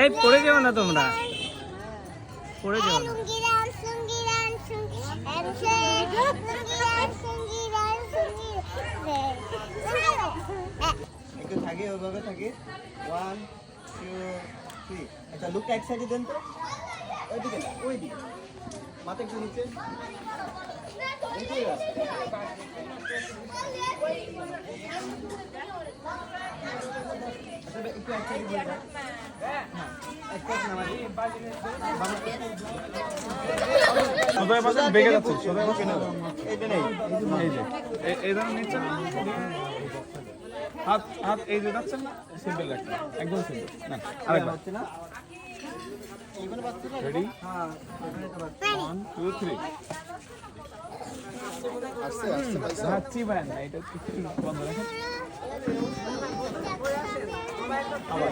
এই পড়ে যাও না তোমরা, পড়ে যাও না। একটু থাকে ওইভাবে থাকে। 1 2 3। আচ্ছা লুকটা এক সাইডে দেন তো, ওইদিকে না, ওইদিকে মাথা একটু নিচে। একটু এক সাইডে বলবেন। সবাই পাশে বেগে যাচ্ছে, সবাই পাশে না। এইটা নেই, এই যে এই ধরনের নিচে হাত হাত এই যে যাচ্ছেন না, সিম্পল রাখবেন, একদম সিম্পল। না আরেকবার হচ্ছে না। এইখানে বাচ্চা না। রেডি, হ্যাঁ, এখানে তো বাচ্চা। 1 2 3। আসছে আসছে পয়সা। যাচ্ছি ভাই না, এটা একটু বন্ধ রাখেন। আবার